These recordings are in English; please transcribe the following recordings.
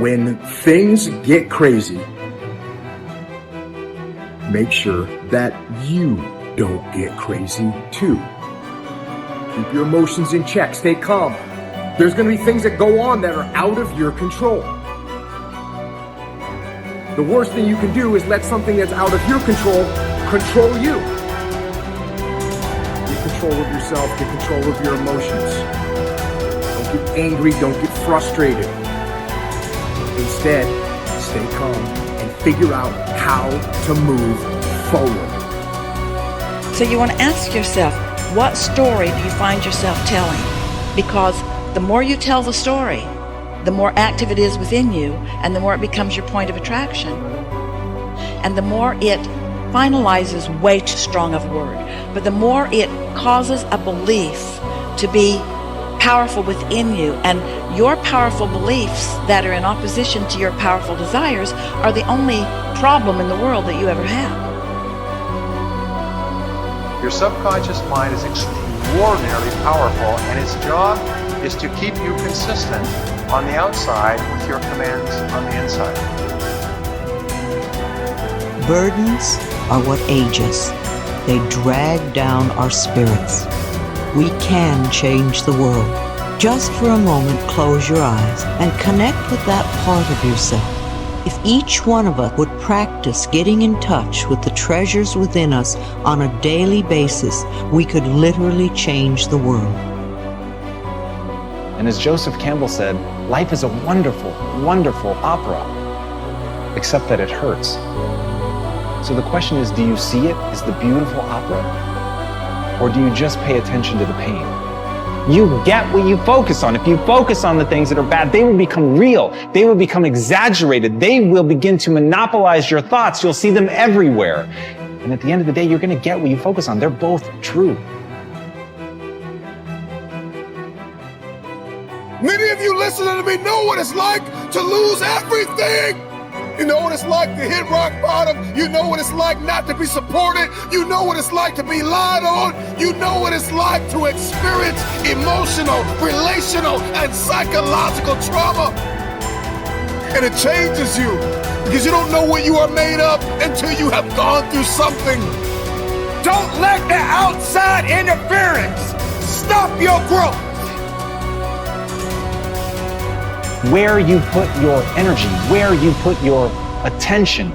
When things get crazy, make sure that you don't get crazy too. Keep your emotions in check. Stay calm. There's going to be things that go on that are out of your control. The worst thing you can do is let something that's out of your control control you. Get control of yourself. Get control of your emotions. Don't get angry. Don't get frustrated. Instead, stay calm and figure out how to move forward. So you want to ask yourself, what story do you find yourself telling? Because the more you tell the story, the more active it is within you, and the more it becomes your point of attraction. And the more it finalizes, way too strong of a word, but the more it causes a belief to be powerful within you, and your powerful beliefs that are in opposition to your powerful desires are the only problem in the world that you ever have. Your subconscious mind is extraordinarily powerful, and its job is to keep you consistent on the outside with your commands on the inside. Burdens are what age us. They drag down our spirits. We can change the world. Just for a moment, close your eyes and connect with that part of yourself. If each one of us would practice getting in touch with the treasures within us on a daily basis, we could literally change the world. And as Joseph Campbell said, life is a wonderful, wonderful opera, except that it hurts. So the question is, do you see it as the beautiful opera? Or do you just pay attention to the pain? You get what you focus on. If you focus on the things that are bad, they will become real. They will become exaggerated. They will begin to monopolize your thoughts. You'll see them everywhere. And at the end of the day, you're going to get what you focus on. They're both true. Many of you listening to me know what it's like to lose everything. You know what it's like to hit rock bottom. You know what it's like not to be supported. You know what it's like to be lied on. You know what it's like to experience emotional, relational, and psychological trauma. And it changes you because you don't know what you are made of until you have gone through something. Don't let the outside interference stop your growth. Where you put your energy, where you put your attention,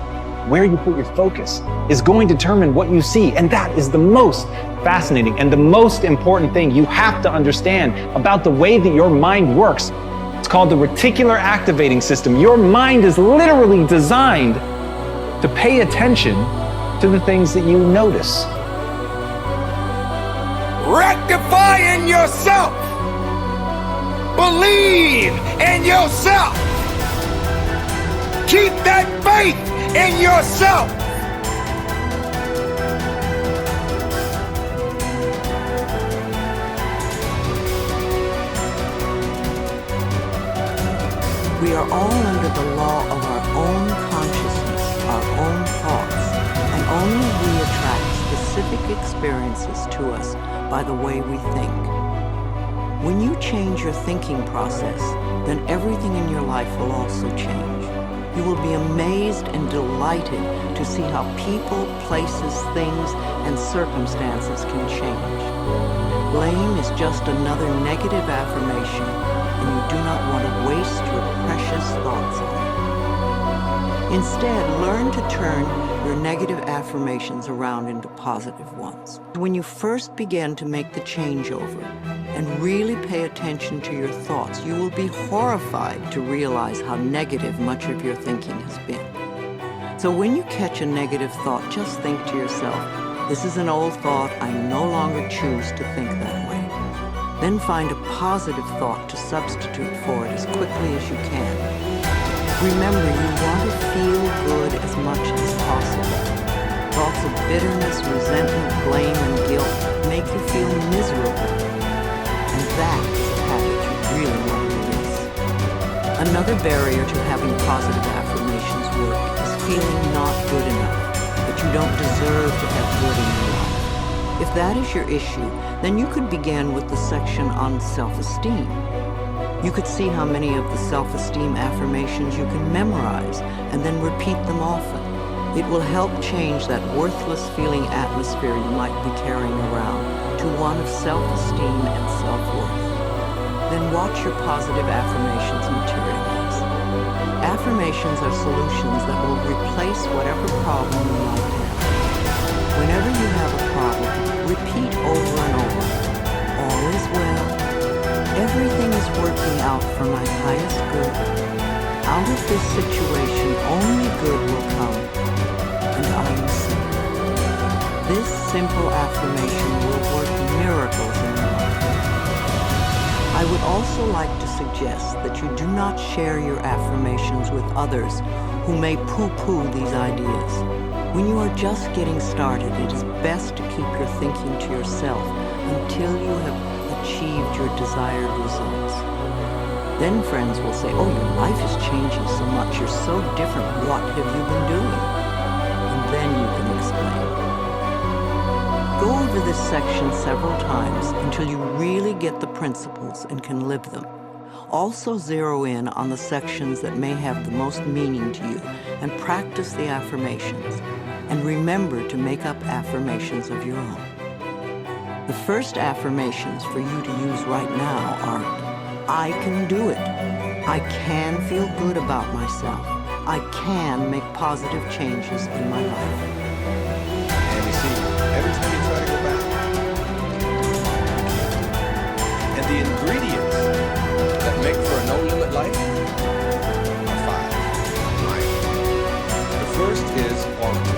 where you put your focus is going to determine what you see. And that is the most fascinating and the most important thing you have to understand about the way that your mind works. It's called the reticular activating system. Your mind is literally designed to pay attention to the things that you notice. Rectifying yourself. Believe in yourself. Keep that faith in yourself. We are all under the law of our own consciousness, our own thoughts, and only we attract specific experiences to us by the way we think. When you change your thinking process, then everything in your life will also change. You will be amazed and delighted to see how people, places, things, and circumstances can change. Blame is just another negative affirmation, and you do not want to waste your precious thoughts on it. Instead, learn to turn your negative affirmations around into positive ones. When you first begin to make the changeover and really pay attention to your thoughts, you will be horrified to realize how negative much of your thinking has been. So when you catch a negative thought, just think to yourself, this is an old thought, I no longer choose to think that way. Then find a positive thought to substitute for it as quickly as you can. Remember, you want to feel good as much as possible. Thoughts of bitterness, resentment, blame, and guilt make you feel miserable. And that is a habit you really want to release. Another barrier to having positive affirmations work is feeling not good enough, that you don't deserve to have good in your life. If that is your issue, then you could begin with the section on self-esteem. You could see how many of the self-esteem affirmations you can memorize and then repeat them often. It will help change that worthless feeling atmosphere you might be carrying around to one of self-esteem and self-worth. Then watch your positive affirmations materialize. Affirmations are solutions that will replace whatever problem you might have. Whenever you have a problem, repeat over and over, all is well. Everything is working out for my highest good. Out of this situation, only good will come, and I am safe. This simple affirmation will work miracles in your life. I would also like to suggest that you do not share your affirmations with others who may poo-poo these ideas. When you are just getting started, it is best to keep your thinking to yourself until you have achieved your desired results. Then friends will say, oh, your life is changing so much, you're so different, what have you been doing? And then you can explain. Go over this section several times until you really get the principles and can live them. Also zero in on the sections that may have the most meaning to you and practice the affirmations. And remember to make up affirmations of your own. The first affirmations for you to use right now are, I can do it. I can feel good about myself. I can make positive changes in my life. And you see, every time you try to go back, and the ingredients that make for a no-limit life are 5. The first is quality.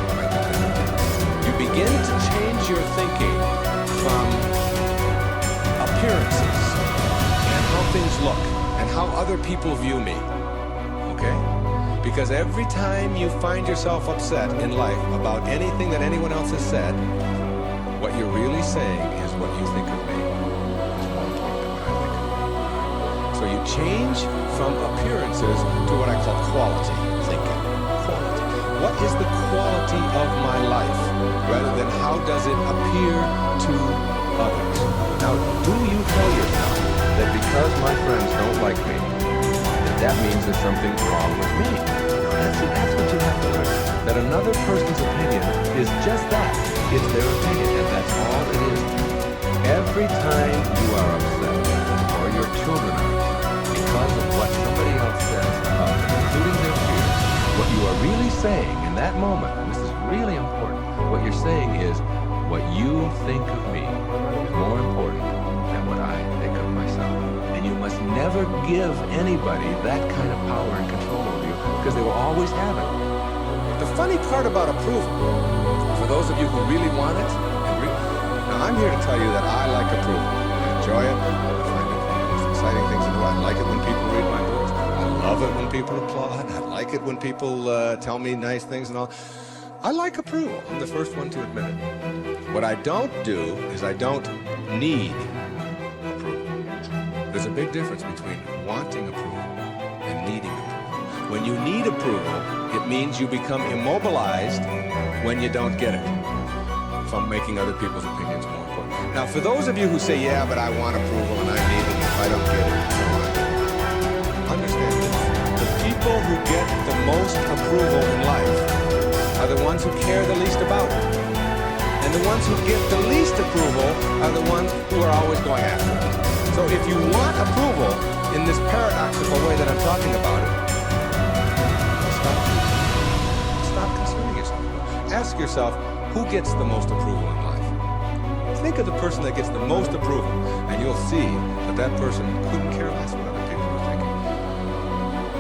You begin to change your thinking from appearances and how things look and how other people view me, okay? Because every time you find yourself upset in life about anything that anyone else has said, what you're really saying is what you think of me is more important than what I think of me. So you change from appearances to what I call quality thinking. Quality. What is the quality of my life rather than how does it appear to others? Now, do you tell yourself that because my friends don't like me, that means there's something wrong with me? That's what you have to learn. That another person's opinion is just that. It's their opinion, and that's all it is. Every time you are upset, or your children are upset, because of what somebody else says about them, including their fears, what you are really saying in that moment, and this is really important, what you're saying is, what you think of me is more important than what I think of myself. And you must never give anybody that kind of power and control over you, because they will always have it. The funny part about approval, for those of you who really want it, now I'm here to tell you that I like approval. I enjoy it. I find it one of the most exciting things in the world. I like it when people read my books. I love it when people applaud. I like it when people tell me nice things and all. I like approval. I'm the first one to admit it. What I don't do is I don't need approval. There's a big difference between wanting approval and needing approval. When you need approval, it means you become immobilized when you don't get it from making other people's opinions more important. Now, for those of you who say, yeah, but I want approval and I need it if I don't get it and so on, understand this. The people who get the most approval in life are the ones who care the least about it. And the ones who get the least approval are the ones who are always going after it. So if you want approval in this paradoxical way that I'm talking about it, stop concerning yourself. Ask yourself, who gets the most approval in life? Think of the person that gets the most approval, and you'll see that that person couldn't care less what other people are thinking.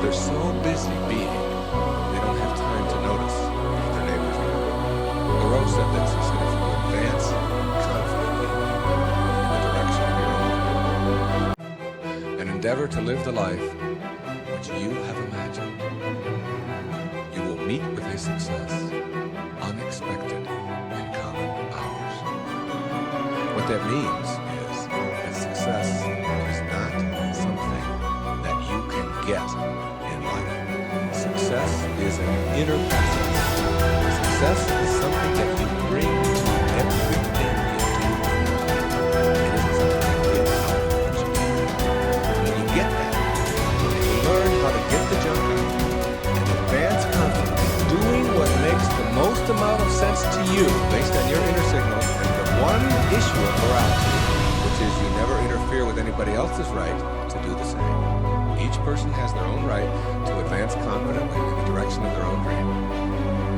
They're so busy being, they don't have time to notice what their neighbors are doing. Thoreau said this, he said, if you advance confidently in the direction of your own and endeavor to live the life which you have imagined, you will meet with a success unexpected in common hours. What that means is that success is not something that you can get in life. Success is an inner process. Success is something that you bring to everything you do. It isn't something you get out of what you do. And when you get that, to you based on your inner signals and the one issue of morality, which is you never interfere with anybody else's right to do the same. Each person has their own right to advance confidently in the direction of their own dream.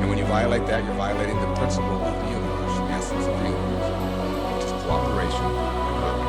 And when you violate that, you're violating the principle of the universe, the essence of the universe, which is cooperation and